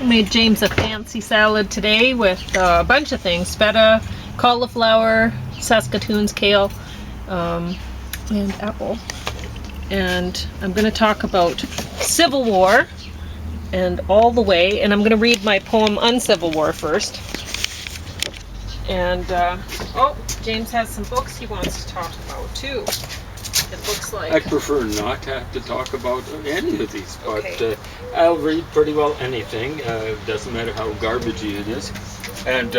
I made James a fancy salad today with a bunch of things. Feta, cauliflower, Saskatoons, kale, and apple. And I'm going to talk about Civil War and all the way. And I'm going to read my poem Uncivil War first. And, oh, James has some books he wants to talk about too. It looks like. I prefer not to have to talk about any of these, but Okay. I'll read pretty well anything. Doesn't matter how garbagey it is. And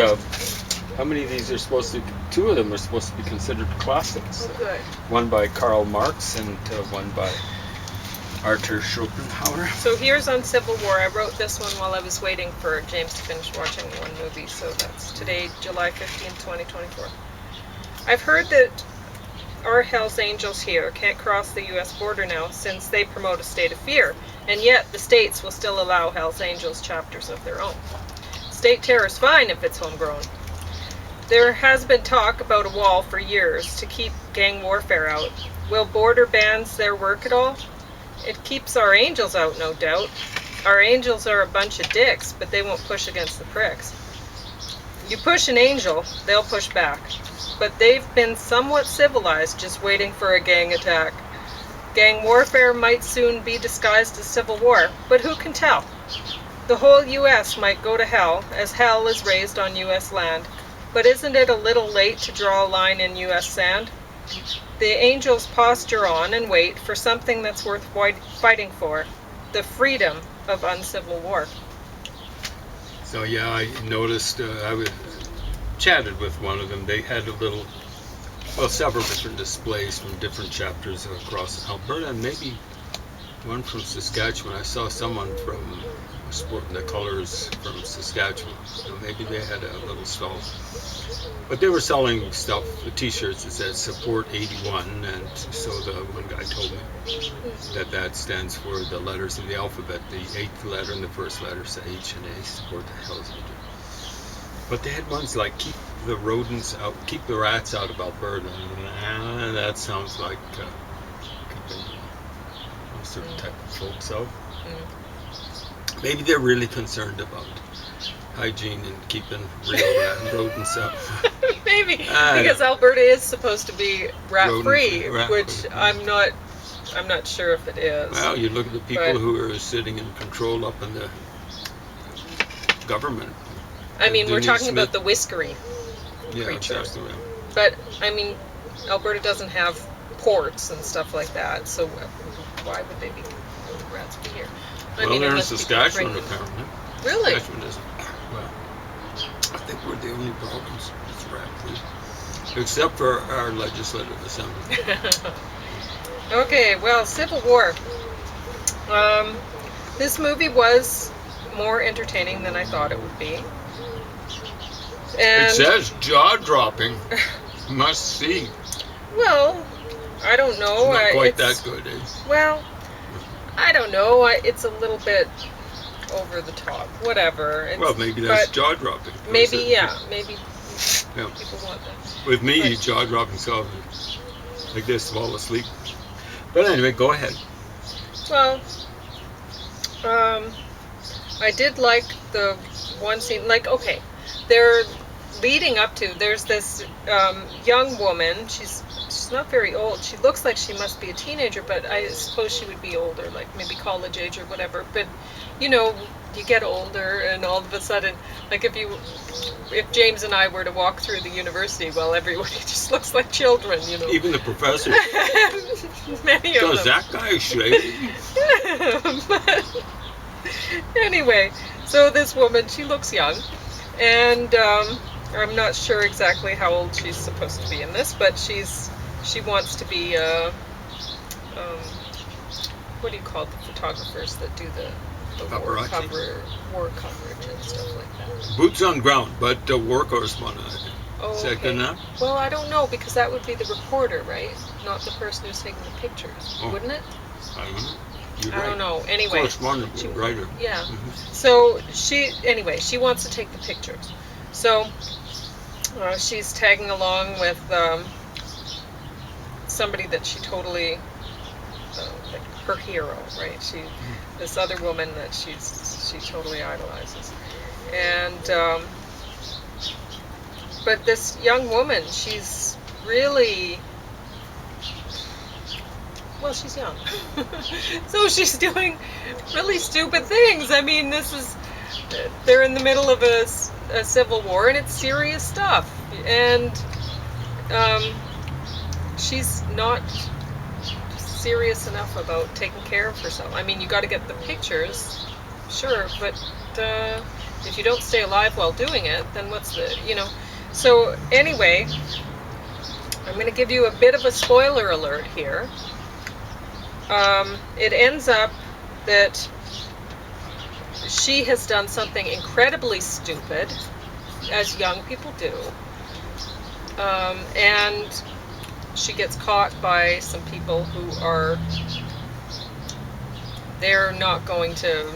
how many of these are supposed to? 2 of them are supposed to be considered classics. Oh, good. One by Karl Marx and one by Arthur Schopenhauer. So here's Uncivil War. I wrote this one while I was waiting for James to finish watching one movie. So that's today, July 15th, 2024. I've heard that our Hells Angels here can't cross the U.S. border now since they promote a state of fear, and yet the states will still allow Hells Angels chapters of their own. State terror is fine if it's homegrown. There has been talk about a wall for years to keep gang warfare out. Will border bans there work at all? It keeps our angels out, no doubt. Our angels are a bunch of dicks, but they won't push against the pricks. You push an angel, they'll push back. But they've been somewhat civilized, just waiting for a gang attack. Gang warfare might soon be disguised as civil war, but who can tell? The whole U.S. might go to hell, as hell is raised on U.S. land. But isn't it a little late to draw a line in U.S. sand? The angels posture on and wait for something that's worth fighting for, the freedom of uncivil war. So yeah, I noticed, chatted with one of them. They had several different displays from different chapters across Alberta, and maybe one from Saskatchewan. I saw someone from sporting the colors from Saskatchewan, so maybe they had a little stall. But they were selling stuff, the t-shirts that said support 81, and so the one guy told me that stands for the letters of the alphabet. The 8th letter and the first letter say H and A, support the Hells Angels. But they had ones like keep the rodents out, keep the rats out of Alberta. That sounds like keeping a certain type of folks out. Maybe they're really concerned about hygiene and keeping real rodents out. Maybe, because Alberta is supposed to be rat-free, which I'm not sure if it is. Well, you look at the people who are sitting in control up in the government. I mean, we're talking about the whiskery creatures. Exactly. But, I mean, Alberta doesn't have ports and stuff like that, so why would they be rats be here? Well, they're in Saskatchewan, apparently. Really? Saskatchewan isn't. Well, I think we're the only province that's rat-free, except for our legislative assembly. Okay, well, Civil War. This movie was more entertaining than I thought it would be. And It says jaw-dropping. Must see. Well, I don't know. It's not quite that good, eh? Well, I don't know. It's a little bit over the top. Whatever. Well, maybe that's jaw-dropping. Maybe, yeah. Maybe Yeah. people want that. With me, jaw-dropping, so like this, fall asleep. But anyway, go ahead. Well, I did like the one scene. Like, okay, they're leading up to. There's this young woman. She's not very old. She looks like she must be a teenager, but I suppose she would be older, like maybe college age or whatever. But you know, you get older, and all of a sudden, like if James and I were to walk through the university, well, everybody just looks like children, you know. Even the professor. Many of them. Does that guy shave? But anyway, so this woman, she looks young, and I'm not sure exactly how old she's supposed to be in this, but she wants to be what do you call the photographers that do the war coverage and stuff like that? Boots on ground, but war correspondent, I think. Oh, Is that good enough? Well, I don't know, because that would be the reporter, right? Not the person who's taking the pictures, wouldn't it? I don't know. You're I right. don't know. Anyway. Correspondent, writer. Yeah. Mm-hmm. So she wants to take the pictures. So she's tagging along with somebody that she totally, like her hero, right? This other woman that she's she totally idolizes. And but this young woman, she's really, well, she's young. So she's doing really stupid things. I mean, they're in the middle of a civil war, and it's serious stuff. And she's not serious enough about taking care of herself. I mean, you got to get the pictures, sure, but if you don't stay alive while doing it, then what's the, So anyway, I'm going to give you a bit of a spoiler alert here. It ends up that she has done something incredibly stupid, as young people do, and she gets caught by some people who are, they're not going to,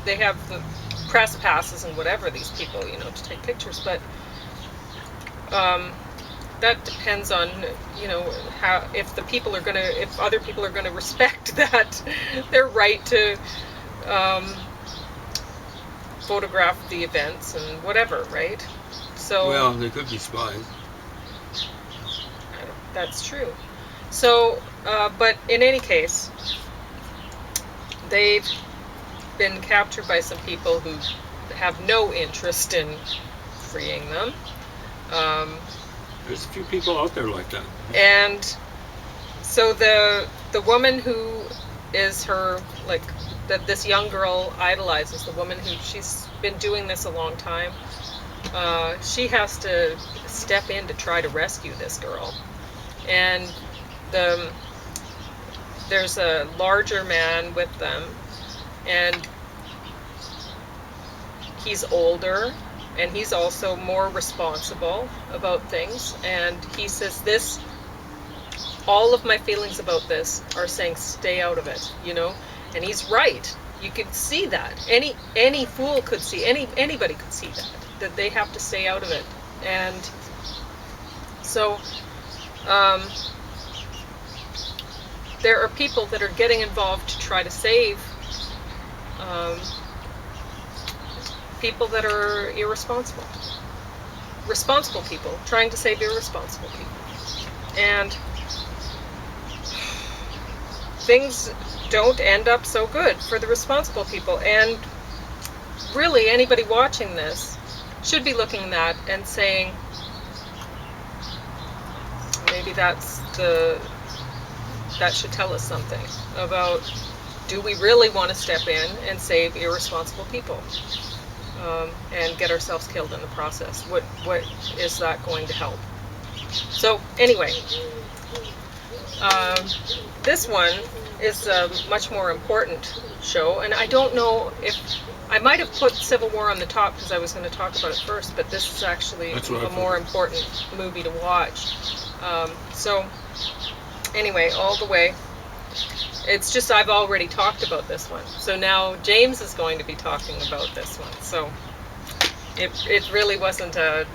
they have the press passes and whatever, these people, to take pictures, but that depends on, how, if other people are gonna respect that, their right to photograph the events and whatever, right? So, well, they could be spies. That's true. So, but in any case, they've been captured by some people who have no interest in freeing them. There's a few people out there like that. And so the woman who is her, like, that this young girl idolizes, the woman who, she's been doing this a long time, she has to step in to try to rescue this girl. And there's a larger man with them, and he's older, and he's also more responsible about things. And he says, all of my feelings about this are saying stay out of it, and he's right. You can see that. Any fool could see, anybody could see that they have to stay out of it. And so there are people that are getting involved to try to save people that are irresponsible. Responsible people trying to save irresponsible people. And things don't end up so good for the responsible people. And really, anybody watching this should be looking at that and saying, maybe that should tell us something about, do we really want to step in and save irresponsible people and get ourselves killed in the process? What is that going to help? So anyway, this one is a much more important show, and I don't know if I might have put Civil War on the top because I was going to talk about it first, but this is actually a more important movie to watch. So anyway, all the way, it's just I've already talked about this one, so now James is going to be talking about this one. So it really wasn't a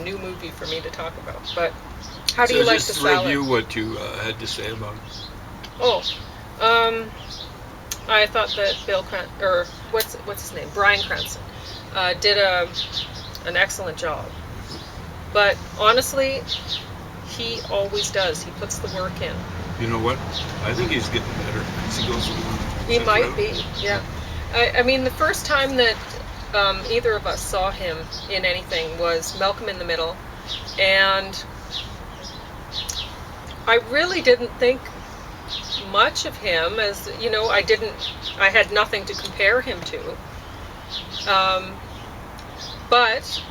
new movie for me to talk about. But how do you like the salad? Just review what you had to say about it. Oh, I thought that what's his name, Bryan Cranston, did an excellent job. But honestly, he always does. He puts the work in. You know what? I think he's getting better as he goes along. He might be, yeah. I mean, the first time that either of us saw him in anything was Malcolm in the Middle, and I really didn't think much of him, as I had nothing to compare him to. But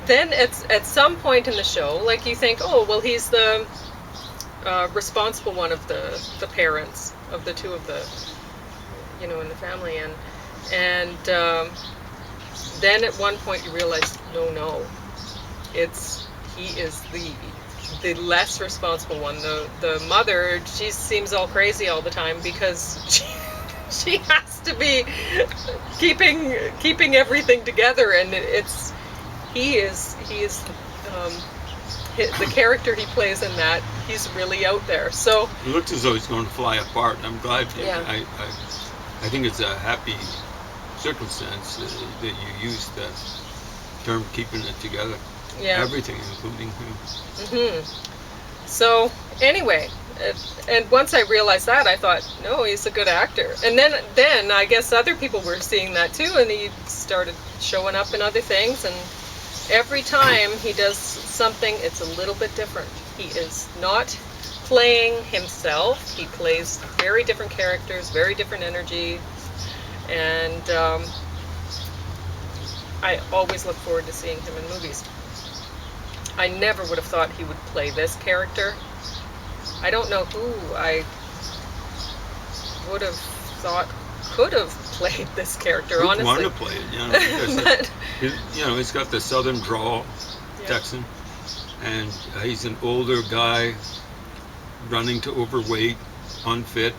then at some point in the show, like, you think, oh, well, he's the responsible one of the parents of the two of the, in the family, and then at one point you realize, no, he is the less responsible one. The mother, she seems all crazy all the time because she has to be keeping everything together, and he is the character he plays in that, he's really out there. So it looks as though he's going to fly apart. I'm glad. Yeah. I think it's a happy circumstance that you used that term, keeping it together. Yeah. Everything, including him. So anyway, and once I realized that, I thought, no, he's a good actor. And then I guess other people were seeing that too, and he started showing up in other things. And every time he does something, it's a little bit different. He is not playing himself. He plays very different characters, very different energy, and I always look forward to seeing him in movies. I never would have thought he would play this character. I don't know who I would have thought could have played this character, Who'd honestly. want to play it, because he's got the southern drawl, Yeah. Texan, and he's an older guy, running to overweight, unfit.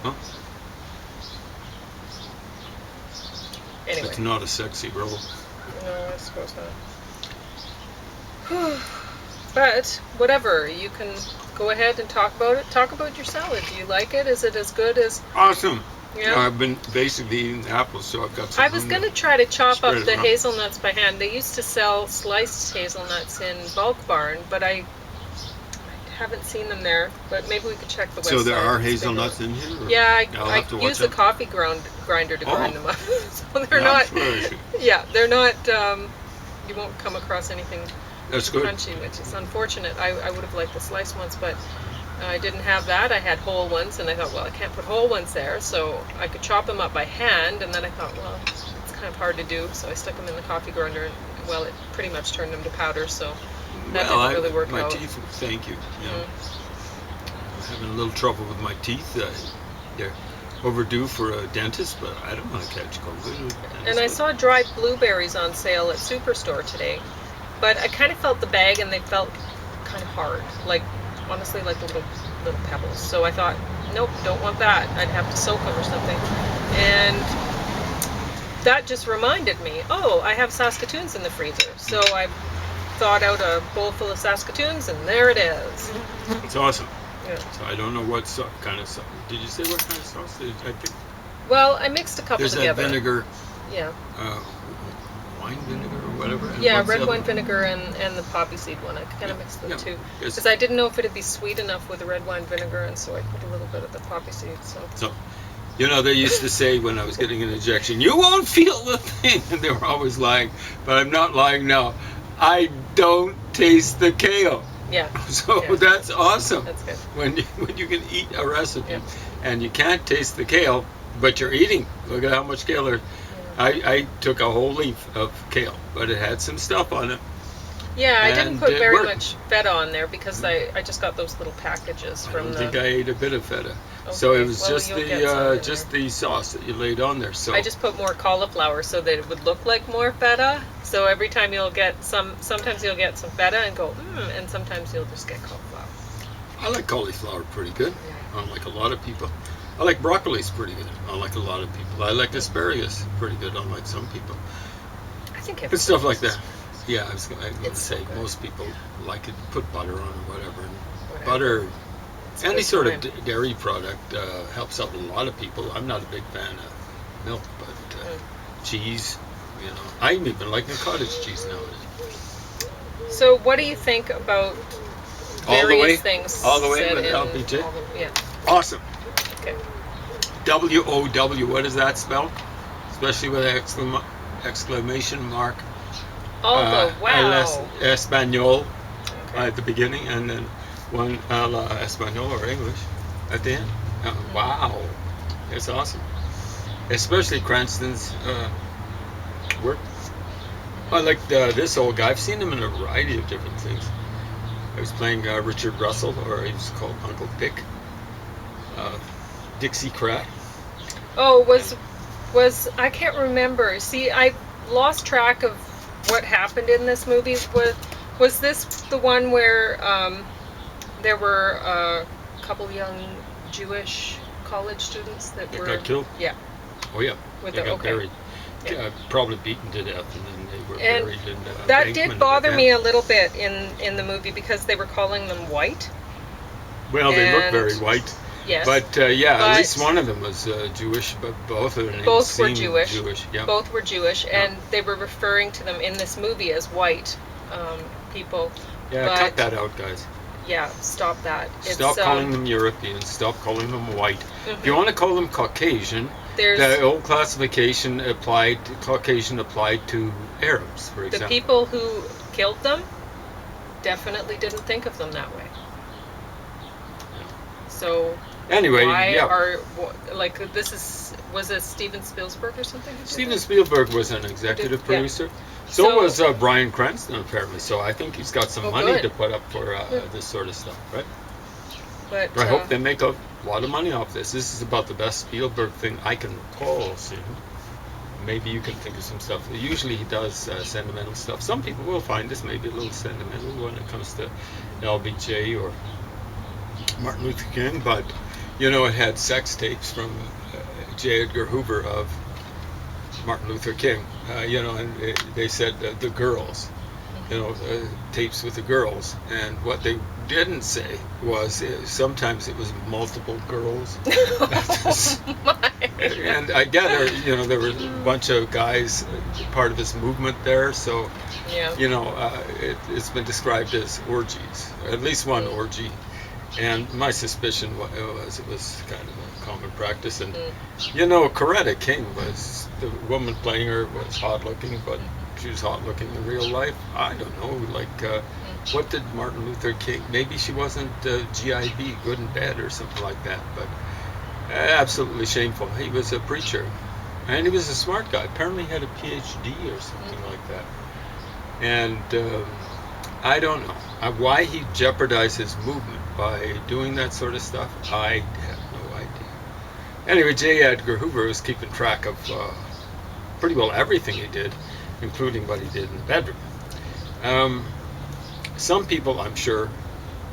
Huh? Anyway, It's not a sexy role. no, I suppose not. But whatever, you can go ahead and talk about it. Talk about your salad. Do you like it? Is it as good as? Awesome. Yeah. I've been basically eating apples, so I've got some. I was going to try to chop Spread up it the around. hazelnuts by hand. They used to sell sliced hazelnuts in Bulk Barn, but I haven't seen them there. But maybe we could check the website. So there are and see if hazelnuts they're- in here? Or? Yeah, I'll I have to watch use the out. coffee grinder to grind them up. So they're Yeah, not. sure. Yeah, they're not. You won't come across anything That's good. crunchy, which is unfortunate. I would have liked the sliced ones, but I didn't have that. I had whole ones, and I thought, well, I can't put whole ones there, so I could chop them up by hand, and then I thought, well, it's kind of hard to do, so I stuck them in the coffee grinder, and, well, it pretty much turned them to powder, so that didn't really work my out. teeth. Thank you. Yeah. Mm. I'm having a little trouble with my teeth. They're overdue for a dentist, but I don't want to catch COVID. And I saw dried blueberries on sale at Superstore today, but I kind of felt the bag, and they felt kind of hard, like honestly, like little pebbles. So I thought, nope, don't want that. I'd have to soak them or something. And that just reminded me, oh, I have Saskatoons in the freezer. So I thawed out a bowl full of Saskatoons, and there it is. It's awesome. Yeah. So I don't know what kind of sauce. Did you say what kind of sauce? I think Well, I mixed a couple there's together. that vinegar, Yeah. wine vinegar or whatever. and Yeah, what's the red other wine one? vinegar and the poppy seed one. I kind of mixed the Yeah. two. Yes. Because I didn't know if it'd be sweet enough with the red wine vinegar, and so I put a little bit of the poppy seed. So So, they used to say when I was getting an injection, you won't feel the thing. And they were always lying. But I'm not lying now. I don't taste the kale. yeah, So Yeah. that's awesome. that's good. When you can eat a recipe Yeah. and you can't taste the kale, but you're eating. Look at how much kale there. I took a whole leaf of kale, but it had some stuff on it. Yeah, I didn't And put it very worked. much feta on there because I just got those little packages I from don't the. think I ate a bit of feta. So Okay, it was well, just you'll get some in just there. the sauce that you laid on there. So I just put more cauliflower so that it would look like more feta. So every time you'll get sometimes you'll get some feta and go, and sometimes you'll just get cauliflower. I like cauliflower pretty good. Unlike a lot of people. I like broccoli's pretty good. Unlike a lot of people. I like asparagus pretty good. Unlike some people. I think And stuff like that. Yeah, I was going to It's so say good. most people like it. Put butter on or whatever. And Whatever. butter. It's a Any good sort time. of dairy product helps out a lot of people. I'm not a big fan of milk, but cheese. I'm even liking cottage cheese nowadays. So what do you think about All the various way? things All the way said with in LPG? all the- yeah. Awesome. Okay. WOW. What does that spell? Especially with an exclamation mark. Although, wow. Espanol Okay. at the beginning, and then one la Espanol or English at the end. Wow, it's awesome. Especially Cranston's work. I like this old guy. I've seen him in a variety of different things. I was playing Richard Russell, or he was called Uncle Dick. Dixie Crat. Oh, was I can't remember. See, I lost track of what happened in this movie. Was this the one where there were a couple young Jewish college students that That were got killed? Yeah. Oh yeah, With they the- got okay. buried. Yeah. Probably beaten to death, and then they were And buried in That embankment did of bother the me a dam. little bit in the movie because they were calling them white. Well, they look and- very white. Yes. But yeah, But at least one of them was Jewish, but both of their names both were seemed Jewish. Yeah. Both were Jewish, Yeah. and they were referring to them in this movie as white people. Yeah, but, cut that out, guys. Yeah, stop that. Stop calling them Europeans. Stop calling them white. If you want to call them Caucasian, the old classification Caucasian applied to Arabs, for example. The people who killed them definitely didn't think of them that way. So anyway, was it Steven Spielberg or something? Steven Spielberg was an executive producer. Yeah. So was Bryan Cranston, apparently. So I think he's got some money to put up for this sort of stuff, right? But I hope they make a lot of money off this. This is about the best Spielberg thing I can recall seeing. Maybe you can think of some stuff. Usually he does sentimental stuff. Some people will find this maybe a little sentimental when it comes to LBJ or Martin Luther King, but it had sex tapes from J. Edgar Hoover of Martin Luther King, and they said the girls, tapes with the girls, and what they didn't say was sometimes it was multiple girls. And I gather, there were a bunch of guys part of his movement there, so it's been described as orgies, at least one orgy. And my suspicion was it was kind of a common practice. And, Coretta King was, the woman playing her was hot looking, but she was hot looking in real life. I don't know, what did Martin Luther King, maybe she wasn't GIB, good and bad, or something like that, but absolutely shameful. He was a preacher, and he was a smart guy. Apparently he had a PhD or something like that. And I don't know why he jeopardized his movement by doing that sort of stuff. I have no idea. Anyway, J. Edgar Hoover was keeping track of pretty well everything he did, including what he did in the bedroom. Some people, I'm sure,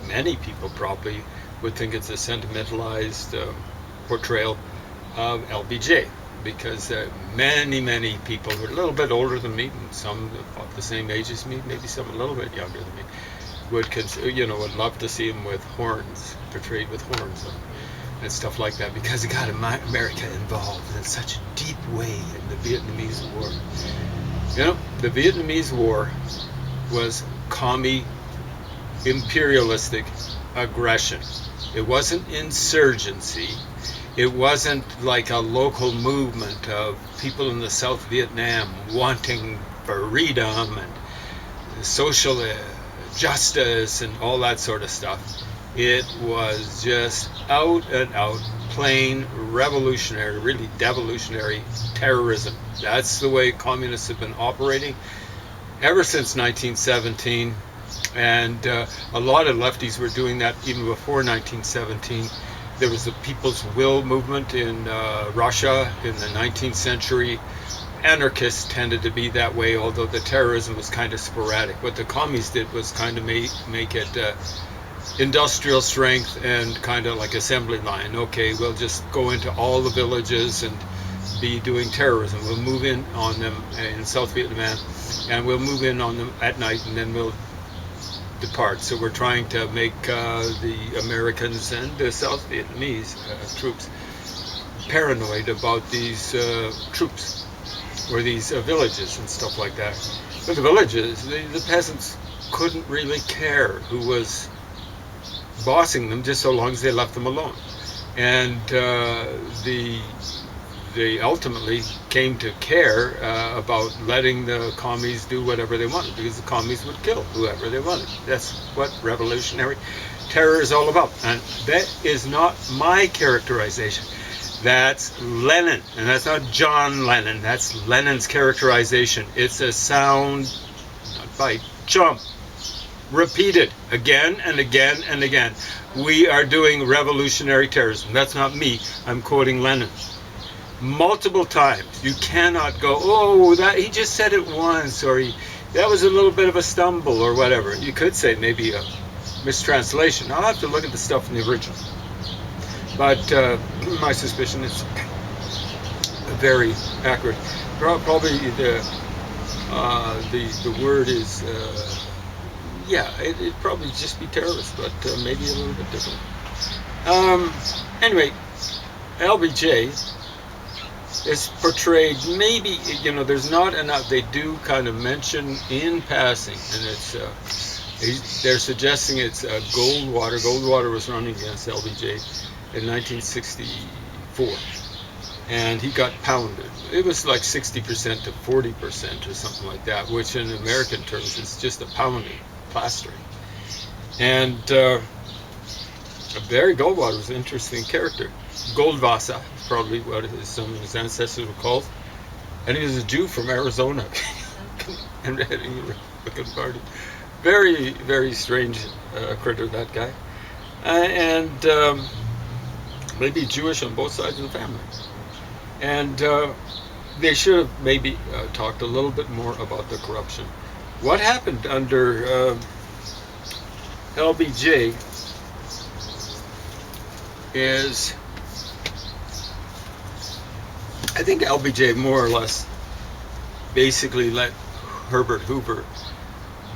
many people probably, would think it's a sentimentalized portrayal of LBJ, because many people who are a little bit older than me, and some about the same age as me, maybe some a little bit younger than me, would love to see him with horns, portrayed with horns and stuff like that, because it got America involved in such a deep way in the Vietnamese War. The Vietnamese War was commie imperialistic aggression. It wasn't insurgency. It wasn't like a local movement of people in the South Vietnam wanting freedom and social justice and all that sort of stuff. It was just out and out plain revolutionary, really devolutionary terrorism. That's the way communists have been operating ever since 1917. And a lot of lefties were doing that even before 1917. There was the People's Will movement in Russia in the 19th century. Anarchists tended to be that way, although the terrorism was kind of sporadic. What the commies did was kind of make it industrial strength and kind of like assembly line. Okay, we'll just go into all the villages and be doing terrorism. We'll move in on them in South Vietnam, and we'll move in on them at night, and then we'll depart. So we're trying to make the Americans and the South Vietnamese troops paranoid about these troops or these villages and stuff like that. But the villages, the peasants couldn't really care who was bossing them, just so long as they left them alone. And they ultimately came to care about letting the commies do whatever they wanted, because the commies would kill whoever they wanted. That's what revolutionary terror is all about. And that is not my characterization. That's Lenin, and that's not John Lennon. That's Lenin's characterization. It's a sound, not bite, jump, repeated again and again and again. We are doing revolutionary terrorism. That's not me. I'm quoting Lenin. Multiple times. You cannot go, oh, that he just said it once, or that was a little bit of a stumble, or whatever. You could say maybe a mistranslation. I'll have to look at the stuff in the original. But my suspicion is very accurate. Probably the word is, it'd probably just be terrorist, but maybe a little bit different. Anyway, LBJ is portrayed, maybe, there's not enough. They do kind of mention in passing, and they're suggesting it's Goldwater. Goldwater was running against LBJ in 1964, and he got pounded. It was like 60% to 40% or something like that, which in American terms is just a pounding, plastering. And Barry Goldwater was an interesting character. Goldwasser, probably what some of his ancestors were called. And he was a Jew from Arizona and heading the Republican Party. Very, very strange critter, that guy. And maybe Jewish on both sides of the family. And they should have maybe talked a little bit more about the corruption. What happened under LBJ is, I think LBJ more or less basically let Herbert Hoover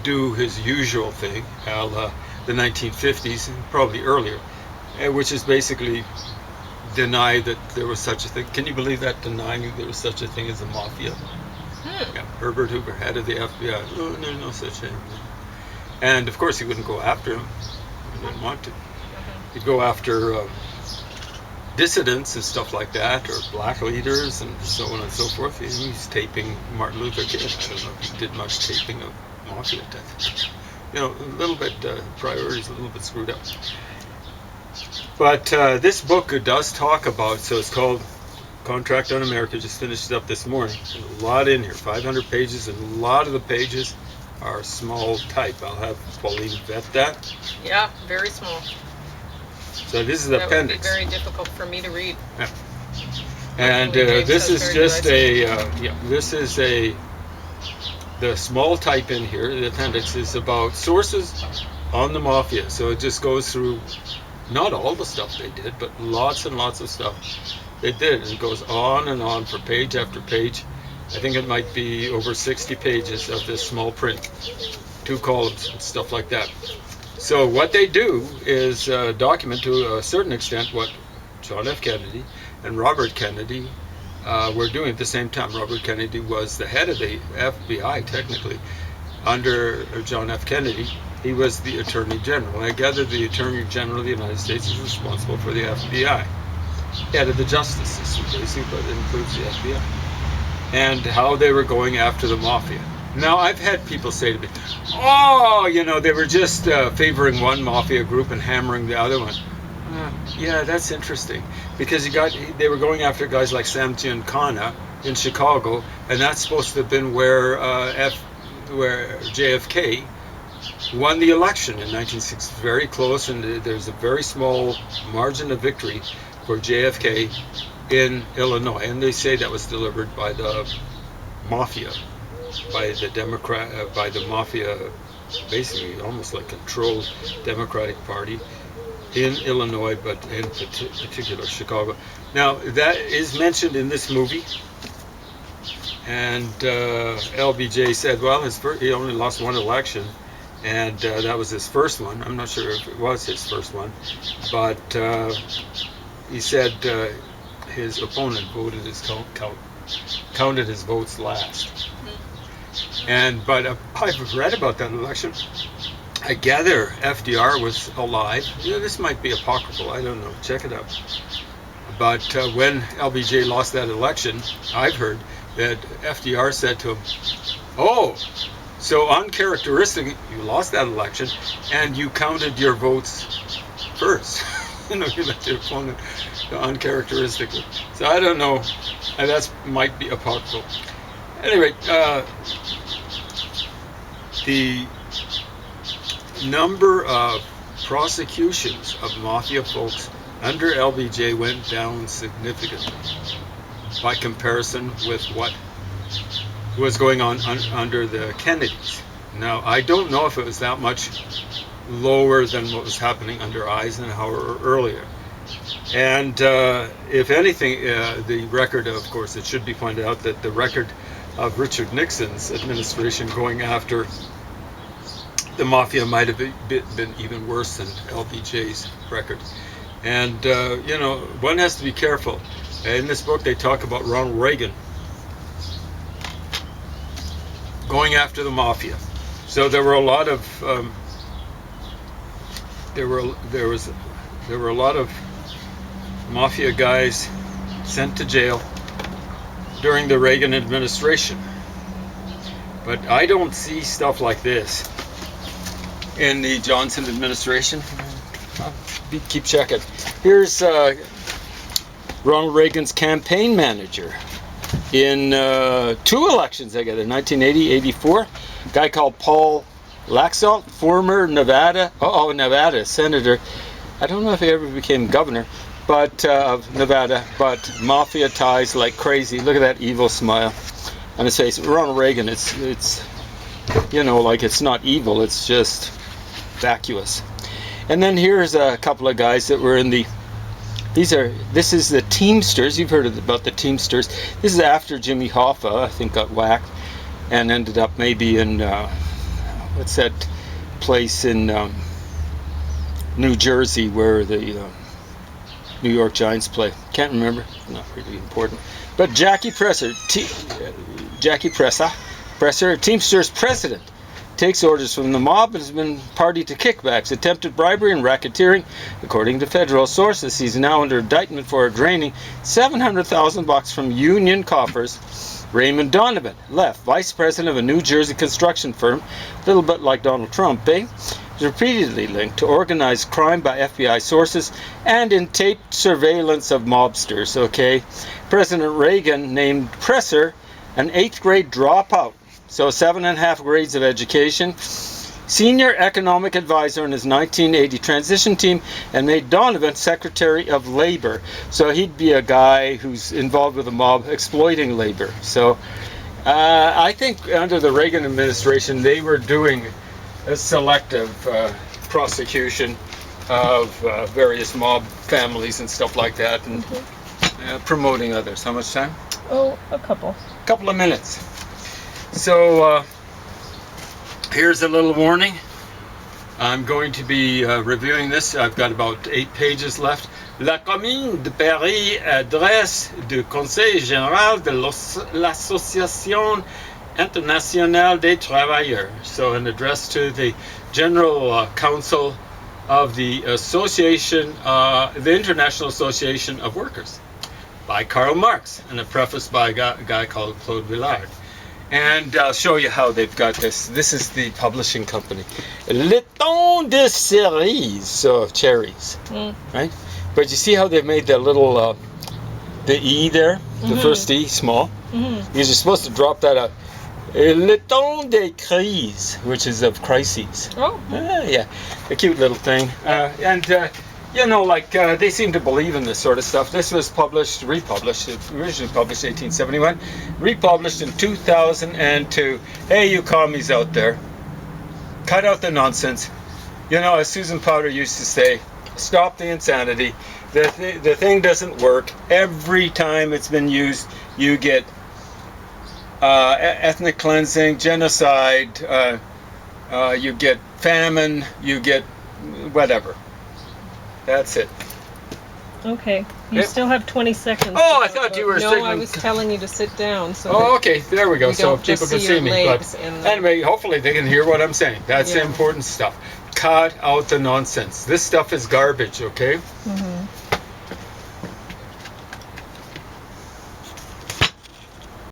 do his usual thing, a la the 1950s, and probably earlier, which is basically deny that there was such a thing. Can you believe that? Denying there was such a thing as a mafia? Yeah, Herbert Hoover, head of the FBI. Oh, there's no such thing. And of course he wouldn't go after him. He didn't want to. He'd go after dissidents and stuff like that, or black leaders and so on and so forth. He's taping Martin Luther King. I don't know if he did much taping of mafia death. A little bit, priorities a little bit screwed up. But this book does talk about, so it's called Contract on America, just finished it up this morning. There's a lot in here, 500 pages, and a lot of the pages are small type. I'll have Pauline vet that. Yeah, very small. So this is the appendix. That would be very difficult for me to read. Yeah. And this is just the small type in here, the appendix is about sources on the mafia. So it just goes through not all the stuff they did, but lots and lots of stuff they did. And it goes on and on for page after page. I think it might be over 60 pages of this small print, 2 columns and stuff like that. So what they do is document to a certain extent what John F. Kennedy and Robert Kennedy were doing at the same time. Robert Kennedy was the head of the FBI, technically, under John F. Kennedy. He was the Attorney General. And I gather the Attorney General of the United States is responsible for the FBI. Head of the justice system, basically, but it includes the FBI. And how they were going after the mafia. Now, I've had people say to me, oh, they were just favoring one mafia group and hammering the other one. Yeah, that's interesting. Because they were going after guys like Sam Giancana in Chicago, and that's supposed to have been where JFK won the election in 1960. Very close, and there's a very small margin of victory for JFK in Illinois. And they say that was delivered by the mafia. By the mafia, basically almost like controlled Democratic Party in Illinois, but in particular Chicago. Now that is mentioned in this movie, and LBJ said, well, he only lost one election, and that was his first one. I'm not sure if it was his first one, but he said his opponent counted his votes last. But I've read about that election. I gather FDR was alive. This might be apocryphal. I don't know. Check it out. But when LBJ lost that election, I've heard that FDR said to him, oh, so uncharacteristic, you lost that election and you counted your votes first. You let your opponent uncharacteristically. So I don't know. That might be apocryphal. Anyway, the number of prosecutions of mafia folks under LBJ went down significantly by comparison with what was going on under the Kennedys. Now, I don't know if it was that much lower than what was happening under Eisenhower earlier. And if anything, the record, of course, it should be pointed out that the record of Richard Nixon's administration going after the mafia might have been even worse than LBJ's record. And, one has to be careful. In this book, they talk about Ronald Reagan going after the mafia. So there were a lot of there were a lot of mafia guys sent to jail during the Reagan administration. But I don't see stuff like this in the Johnson administration. Keep checking. Here's Ronald Reagan's campaign manager in 2 elections, I got it, 1980, 84. A guy called Paul Laxalt, former Nevada senator. I don't know if he ever became governor, but of Nevada, but mafia ties like crazy. Look at that evil smile on his face. Ronald Reagan, it's like it's not evil, it's just vacuous. And then here's a couple of guys that were in the this is the Teamsters. You've heard about the Teamsters. This is after Jimmy Hoffa, I think, got whacked and ended up maybe in what's that place in New Jersey where the New York Giants play. Can't remember. Not really important. But Jackie Presser, Teamsters president, takes orders from the mob and has been party to kickbacks, attempted bribery, and racketeering. According to federal sources, he's now under indictment for draining $700,000 from union coffers. Raymond Donovan, left, vice president of a New Jersey construction firm, a little bit like Donald Trump, is repeatedly linked to organized crime by FBI sources and in taped surveillance of mobsters. Okay, President Reagan named Presser an 8th grade dropout, so 7.5 grades of education, senior economic advisor in his 1980 transition team, and made Donovan Secretary of Labor. So he'd be a guy who's involved with the mob exploiting labor. So I think under the Reagan administration, they were doing a selective prosecution of various mob families and stuff like that, and promoting others. How much time? Oh, a couple. Couple of minutes. So here's a little warning. I'm going to be reviewing this. I've got about 8 pages left. La Commune de Paris adresse du Conseil Général de l'Association Internationale des Travailleurs. So an address to the General Council of the Association, the International Association of Workers, by Karl Marx, and a preface by a guy called Claude Villard. And I'll show you how they've got this. This is the publishing company. Le Temps de Cerise, so cherries, right? But you see how they've made that little, the E there, the first E, small? Because you're supposed to drop that out. Le Temps des Crises, which is of crises. Oh. Yeah, a cute little thing. They seem to believe in this sort of stuff. This was republished, originally published 1871, republished in 2002. Hey, you commies out there, cut out the nonsense. As Susan Powter used to say, stop the insanity. The thing doesn't work. Every time it's been used, you get ethnic cleansing, genocide, you get famine, you get whatever. That's it. Okay. You still have 20 seconds. Oh, I thought you were No, I was telling you to sit down. So okay. There we go. So people can see me. But anyway, hopefully they can hear what I'm saying. That's the important stuff. Cut out the nonsense. This stuff is garbage, okay?